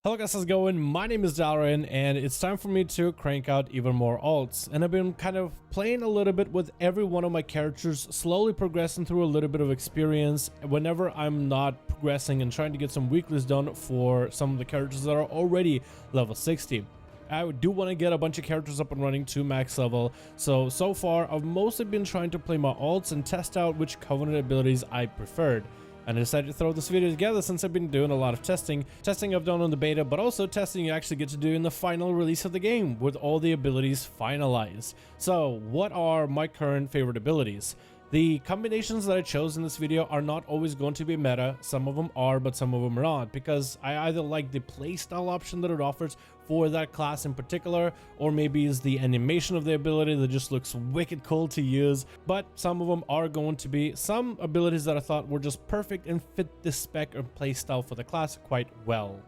Hello guys, how's it going? My name is Dalaran and it's time for me to crank out even more alts. And I've been kind of playing a little bit with every one of my characters, slowly progressing through a little bit of experience whenever I'm not progressing and trying to get some weeklies done for some of the characters that are already level 60. I do want to get a bunch of characters up and running to max level, so far I've mostly been trying to play my alts and test out which Covenant abilities I preferred. And I decided to throw this video together since I've been doing a lot of testing I've done on the beta, but also testing you actually get to do in the final release of the game with all the abilities finalized. So what are my current favorite abilities? The combinations that I chose in this video are not always going to be meta. Some of them are, but some of them are not, because I either like the playstyle option that it offers for that class in particular, or maybe is the animation of the ability that just looks wicked cool to use. But some of them are going to be some abilities that I thought were just perfect and fit the spec or playstyle for the class quite well.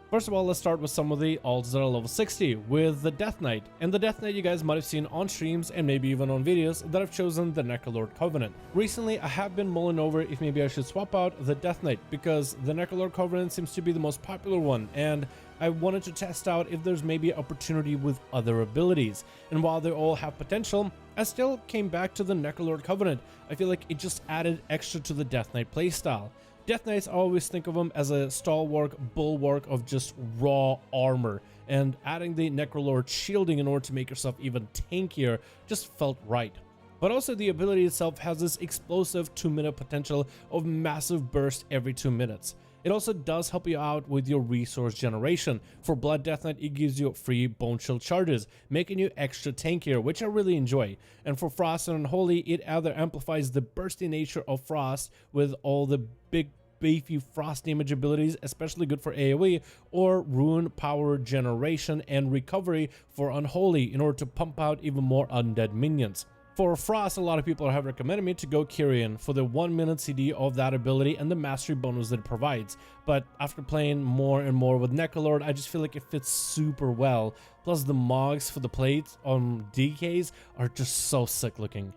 First of all, let's start with some of the alts that are level 60 with the Death Knight. And the Death Knight you guys might have seen on streams and maybe even on videos that I've chosen the Necrolord Covenant. Recently, I have been mulling over if maybe I should swap out the Death Knight because the Necrolord Covenant seems to be the most popular one, and I wanted to test out if there's maybe opportunity with other abilities. And while they all have potential, I still came back to the Necrolord Covenant. I feel like it just added extra to the Death Knight playstyle. Death Knights, I always think of them as a stalwart bulwark of just raw armor, and adding the Necrolord shielding in order to make yourself even tankier just felt right. But also the ability itself has this explosive 2-minute potential of massive burst every 2 minutes. It also does help you out with your resource generation. For Blood Death Knight, it gives you free Bone Shield charges, making you extra tankier, which I really enjoy. And for Frost and Unholy, it either amplifies the bursty nature of Frost with all the big beefy frost damage abilities, especially good for AoE, or rune power generation and recovery for Unholy in order to pump out even more undead minions. For Frost, a lot of people have recommended me to go Kyrian for the 1 minute CD of that ability and the mastery bonus that it provides. But after playing more and more with Necrolord, I just feel like it fits super well. Plus the mogs for the plates on DKs are just so sick looking.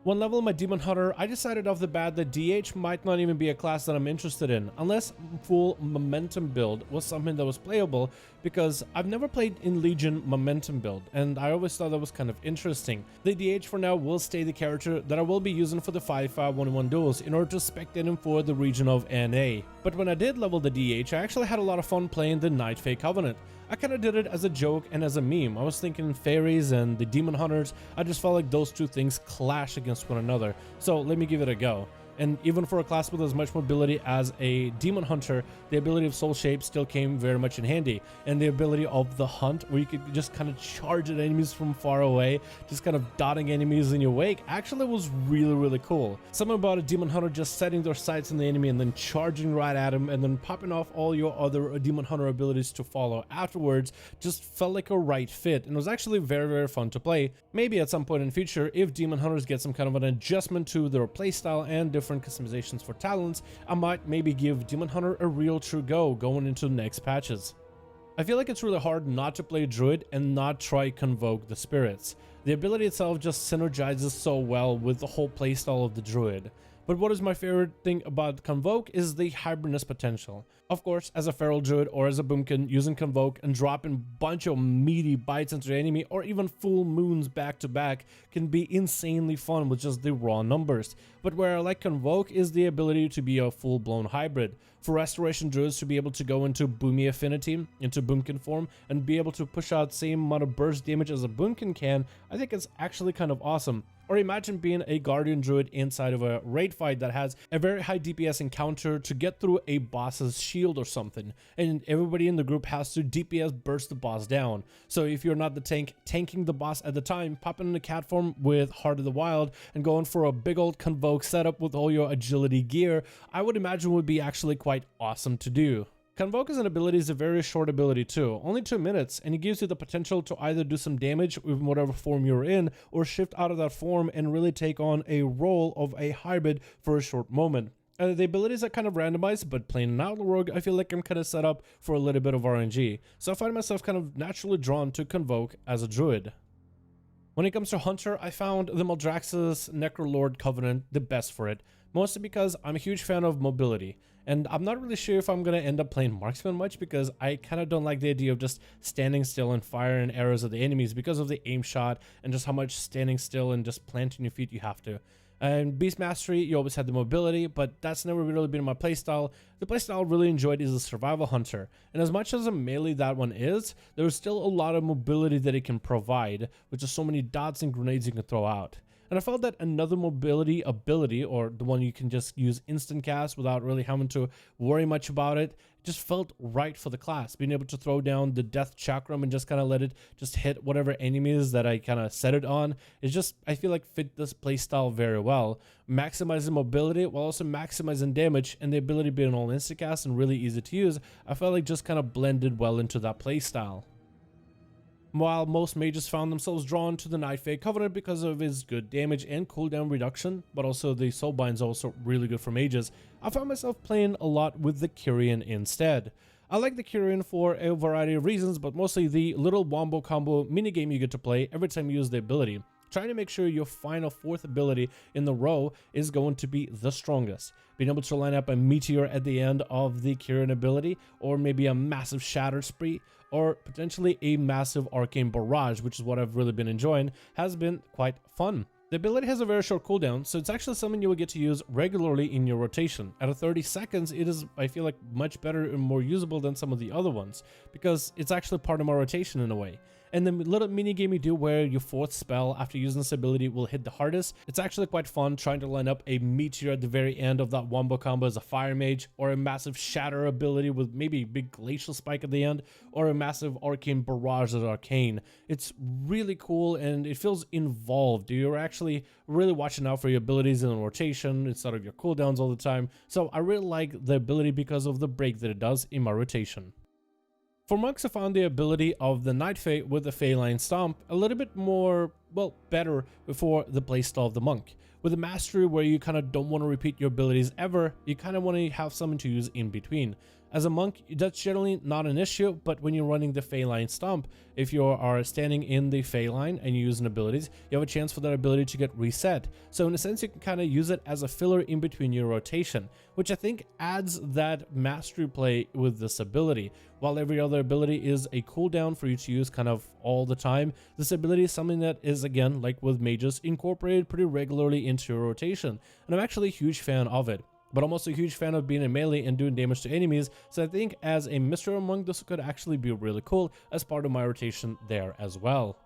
One level in my Demon Hunter, I decided off the bat that DH might not even be a class that I'm interested in, unless full momentum build was something that was playable, because I've never played in Legion momentum build, and I always thought that was kind of interesting. The DH for now will stay the character that I will be using for the 5-5-1-1 duels in order to spectate him for the region of NA. But when I did level the DH, I actually had a lot of fun playing the Night Fae Covenant. I kind of did it as a joke and as a meme. I was thinking fairies and the demon hunters. I just felt like those two things clash against one another. So let me give it a go. And even for a class with as much mobility as a demon hunter, the ability of soul shape still came very much in handy. And the ability of the hunt, where you could just kind of charge at enemies from far away, just kind of dotting enemies in your wake, actually was really cool. Something about a demon hunter just setting their sights on the enemy and then charging right at him and then popping off all your other demon hunter abilities to follow afterwards just felt like a right fit, and it was actually very fun to play. Maybe at some point in the future, if demon hunters get some kind of an adjustment to their playstyle and different customizations for talents, I might maybe give Demon Hunter a real true go going into the next patches. I feel like it's really hard not to play Druid and not try Convoke the Spirits. The ability itself just synergizes so well with the whole playstyle of the Druid. But what is my favorite thing about Convoke is the hybridness potential. Of course, as a Feral Druid or as a Boomkin, using Convoke and dropping a bunch of meaty bites into the enemy or even full moons back to back can be insanely fun with just the raw numbers. But where I like Convoke is the ability to be a full-blown hybrid. For Restoration Druids to be able to go into Boomy Affinity, into Boomkin form, and be able to push out same amount of burst damage as a Boomkin can, I think it's actually kind of awesome. Or imagine being a Guardian Druid inside of a raid fight that has a very high DPS encounter to get through a boss's shield or something, and everybody in the group has to DPS burst the boss down. So if you're not the tank tanking the boss at the time, popping in the cat form with Heart of the Wild and going for a big old Convoke setup with all your agility gear, I would imagine would be actually quite awesome to do. Convoke as an ability is a very short ability too, only 2 minutes, and it gives you the potential to either do some damage with whatever form you're in, or shift out of that form and really take on a role of a hybrid for a short moment. The abilities are kind of randomized, but playing an Outlaw Rogue, I feel like I'm kind of set up for a little bit of RNG, so I find myself kind of naturally drawn to Convoke as a Druid. When it comes to Hunter, I found the Maldraxxus Necrolord Covenant the best for it, mostly because I'm a huge fan of mobility, and I'm not really sure if I'm going to end up playing Marksman much because I kind of don't like the idea of just standing still and firing arrows at the enemies because of the aim shot and just how much standing still and just planting your feet you have to. And Beast Mastery, you always had the mobility, but that's never really been my playstyle. The playstyle I really enjoyed is the Survival Hunter, and as much as a melee that one is, there's still a lot of mobility that it can provide, with just so many dots and grenades you can throw out. And I felt that another mobility ability, or the one you can just use instant cast without really having to worry much about it, just felt right for the class. Being able to throw down the Death Chakram and just kind of let it just hit whatever enemies that I kind of set it on, it's just, I feel like, fit this playstyle very well. Maximizing mobility while also maximizing damage, and the ability being all instant cast and really easy to use, I felt like just kind of blended well into that playstyle. While most mages found themselves drawn to the Nightfey Covenant because of his good damage and cooldown reduction, but also the Soulbind is also really good for mages, I found myself playing a lot with the Kyrian instead. I like the Kyrian for a variety of reasons, but mostly the little wombo combo minigame you get to play every time you use the ability, trying to make sure your final fourth ability in the row is going to be the strongest. Being able to line up a meteor at the end of the Kyrian ability, or maybe a massive shatter spree, or potentially a massive arcane barrage, which is what I've really been enjoying, has been quite fun. The ability has a very short cooldown, so it's actually something you will get to use regularly in your rotation. At 30 seconds, it is, I feel like, much better and more usable than some of the other ones, because it's actually part of my rotation in a way. And the little mini game you do where your fourth spell after using this ability will hit the hardest, it's actually quite fun trying to line up a meteor at the very end of that wombo combo as a fire mage, or a massive shatter ability with maybe a big glacial spike at the end, or a massive arcane barrage as arcane. It's really cool and it feels involved. You're actually really watching out for your abilities in the rotation instead of your cooldowns all the time. So I really like the ability because of the break that it does in my rotation. For monks, I found the ability of the Nightfey with the Feline Stomp a little bit more, well, better before the playstyle of the monk. With the mastery where you kind of don't want to repeat your abilities ever, you kind of want to have something to use in between. As a monk, that's generally not an issue, but when you're running the Feline Stomp, if you are standing in the Feline and you're using abilities, you have a chance for that ability to get reset. So in a sense, you can kind of use it as a filler in between your rotation, which I think adds that mastery play with this ability. While every other ability is a cooldown for you to use kind of all the time, this ability is something that is, again, like with mages, incorporated pretty regularly into your rotation, and I'm actually a huge fan of it. But I'm also a huge fan of being a melee and doing damage to enemies, so I think as a mystery monk, this could actually be really cool as part of my rotation there as well.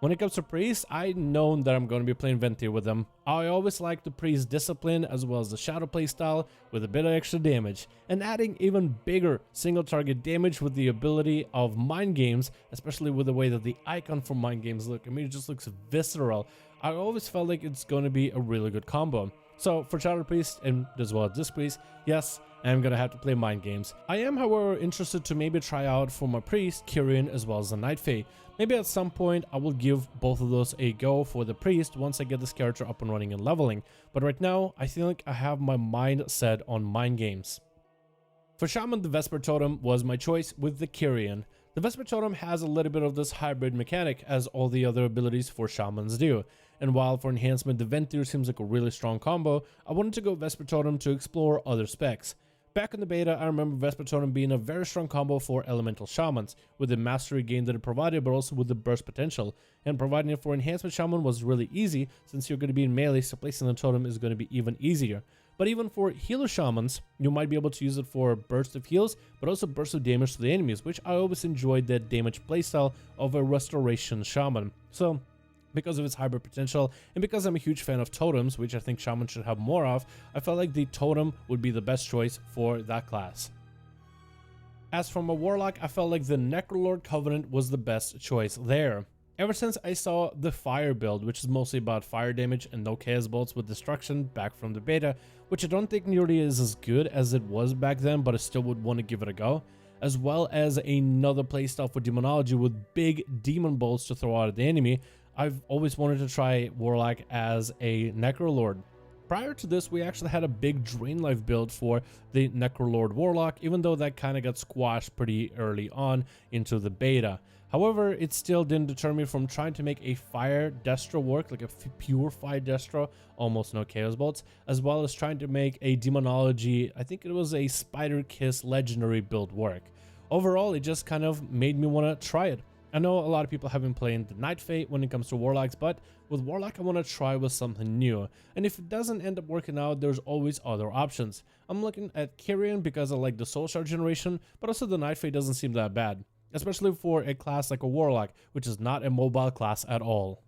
When it comes to priests, I've known that I'm going to be playing Ventir with them. I always like the priest discipline as well as the shadow playstyle with a bit of extra damage, and adding even bigger single target damage with the ability of mind games, especially with the way that the icon for mind games look. I mean, it just looks visceral. I always felt like it's going to be a really good combo. So for Shadow Priest and as well as this priest, yes, I'm gonna have to play mind games. I am, however, interested to maybe try out for my priest, Kyrian, as well as the Nightfey. Maybe at some point I will give both of those a go for the priest once I get this character up and running and leveling. But right now, I feel like I have my mind set on mind games. For Shaman, the Vesper Totem was my choice with the Kyrian. The Vesper Totem has a little bit of this hybrid mechanic as all the other abilities for Shamans do. And while for enhancement the Ventir seems like a really strong combo, I wanted to go Vesper Totem to explore other specs. Back in the beta, I remember Vesper Totem being a very strong combo for Elemental Shamans, with the mastery gain that it provided, but also with the burst potential. And providing it for Enhancement Shaman was really easy, since you're going to be in melee, so placing the totem is going to be even easier. But even for Healer Shamans, you might be able to use it for burst of heals, but also burst of damage to the enemies, which I always enjoyed that damage playstyle of a Restoration Shaman. So, because of its hybrid potential, and because I'm a huge fan of totems, which I think Shaman should have more of, I felt like the totem would be the best choice for that class. As for my Warlock, I felt like the Necrolord Covenant was the best choice there. Ever since I saw the Fire build, which is mostly about fire damage and no Chaos Bolts with Destruction back from the beta, which I don't think nearly is as good as it was back then, but I still would want to give it a go, as well as another playstyle for Demonology with big Demon Bolts to throw out at the enemy, I've always wanted to try Warlock as a Necrolord. Prior to this, we actually had a big Drain Life build for the Necrolord Warlock, even though that kind of got squashed pretty early on into the beta. However, it still didn't deter me from trying to make a fire destro work, like a pure fire destro, almost no chaos bolts, as well as trying to make a demonology, I think it was a Spider Kiss legendary build work. Overall, it just kind of made me want to try it. I know a lot of people have been playing the Night Fate when it comes to Warlocks, but with Warlock I want to try with something new. And if it doesn't end up working out, there's always other options. I'm looking at Kyrian because I like the Soul Shard generation, but also the Night Fate doesn't seem that bad, especially for a class like a Warlock, which is not a mobile class at all.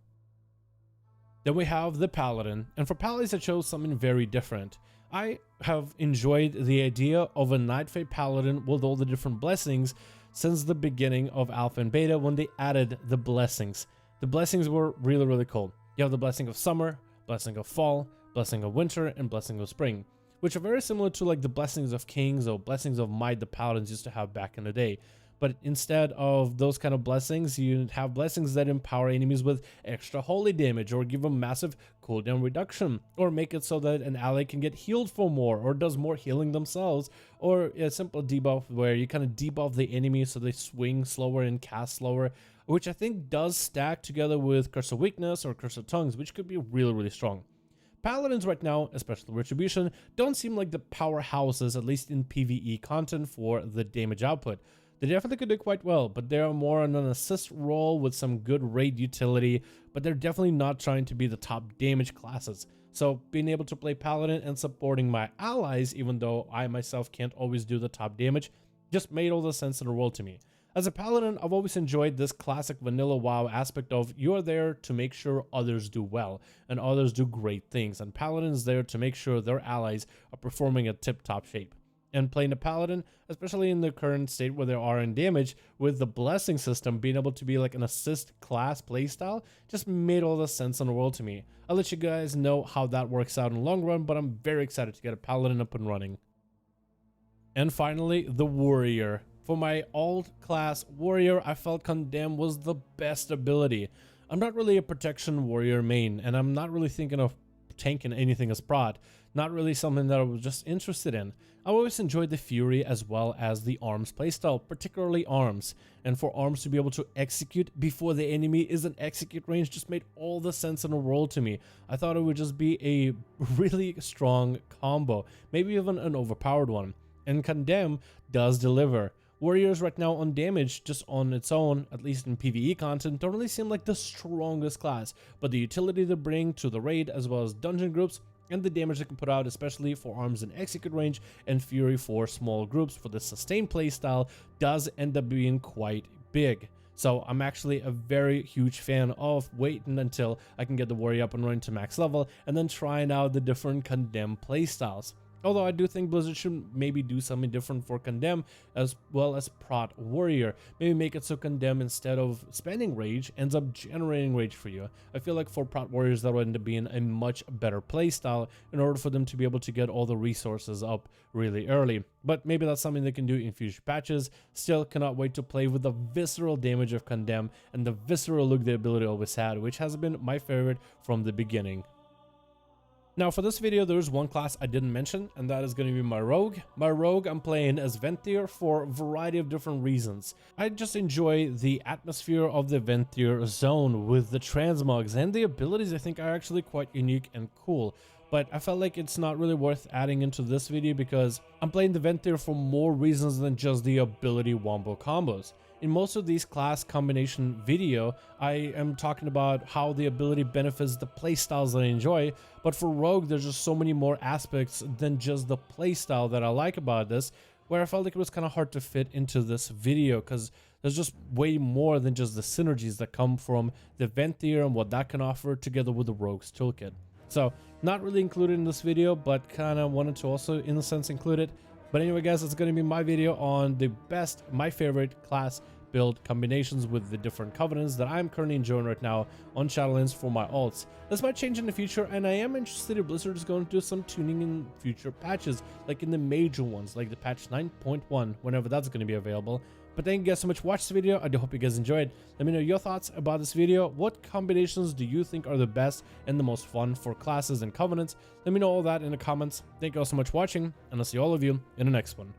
Then we have the Paladin, and for Paladins I chose something very different. I have enjoyed the idea of a Night Fate Paladin with all the different blessings since the beginning of Alpha and Beta when they added the blessings. The blessings were really cool. You have the blessing of summer, blessing of fall, blessing of winter, and blessing of spring, which are very similar to like the blessings of kings or blessings of might the Paladins used to have back in the day. But instead of those kind of blessings, you have blessings that empower enemies with extra holy damage, or give them massive cooldown reduction, or make it so that an ally can get healed for more, or does more healing themselves, or a simple debuff where you kind of debuff the enemy so they swing slower and cast slower, which I think does stack together with Curse of Weakness or Curse of Tongues, which could be really strong. Paladins right now, especially Retribution, don't seem like the powerhouses, at least in PvE content, for the damage output. They definitely could do quite well, but they're more on an assist role with some good raid utility, but they're definitely not trying to be the top damage classes. So being able to play Paladin and supporting my allies, even though I myself can't always do the top damage, just made all the sense in the world to me. As a Paladin, I've always enjoyed this classic vanilla WoW aspect of you're there to make sure others do well and others do great things, and Paladin's there to make sure their allies are performing at tip-top shape. And playing a Paladin, especially in the current state where they are in damage, with the blessing system being able to be like an assist class playstyle, just made all the sense in the world to me. I'll let you guys know how that works out in the long run, but I'm very excited to get a Paladin up and running. And finally, the Warrior. For my alt class Warrior, I felt Condemn was the best ability. I'm not really a protection warrior main, and I'm not really thinking of tanking anything as prot. Not really something that I was just interested in. I always enjoyed the Fury as well as the Arms playstyle, particularly Arms. And for Arms to be able to execute before the enemy is in execute range just made all the sense in the world to me. I thought it would just be a really strong combo, maybe even an overpowered one. And Condemn does deliver. Warriors right now on damage, just on its own, at least in PvE content, don't really seem like the strongest class, but the utility they bring to the raid as well as dungeon groups, and the damage they can put out, especially for Arms in execute range and Fury for small groups for the sustained playstyle, does end up being quite big. So I'm actually a very huge fan of waiting until I can get the Warrior up and running to max level, and then trying out the different Condemn playstyles. Although I do think Blizzard should maybe do something different for Condemn as well as Prot Warrior. Maybe make it so Condemn, instead of spending rage, ends up generating rage for you. I feel like for Prot Warriors that would end up being a much better playstyle in order for them to be able to get all the resources up really early. But maybe that's something they can do in future patches. Still cannot wait to play with the visceral damage of Condemn and the visceral look the ability always had, which has been my favorite from the beginning. Now for this video, there's one class I didn't mention, and that is going to be my Rogue. My Rogue I'm playing as Venthyr for a variety of different reasons. I just enjoy the atmosphere of the Venthyr zone with the transmogs, and the abilities I think are actually quite unique and cool. But I felt like it's not really worth adding into this video because I'm playing the Venthyr for more reasons than just the ability wombo combos. In most of these class combination video, I am talking about how the ability benefits the playstyles that I enjoy, but for Rogue there's just so many more aspects than just the playstyle that I like about this, where I felt like it was kind of hard to fit into this video because there's just way more than just the synergies that come from the Venthyr and what that can offer together with the Rogue's toolkit. So not really included in this video, but kind of wanted to also in a sense include it. But anyway guys, it's going to be my video on the best, my favorite class build combinations with the different covenants that I'm currently enjoying right now on Shadowlands for my alts. This might change in the future, and I am interested if Blizzard is going to do some tuning in future patches, like in the major ones, like the patch 9.1, whenever that's going to be available. But thank you guys so much for watching this video. I do hope you guys enjoyed. Let me know your thoughts about this video. What combinations do you think are the best and the most fun for classes and covenants? Let me know all that in the comments. Thank you all so much for watching, and I'll see all of you in the next one.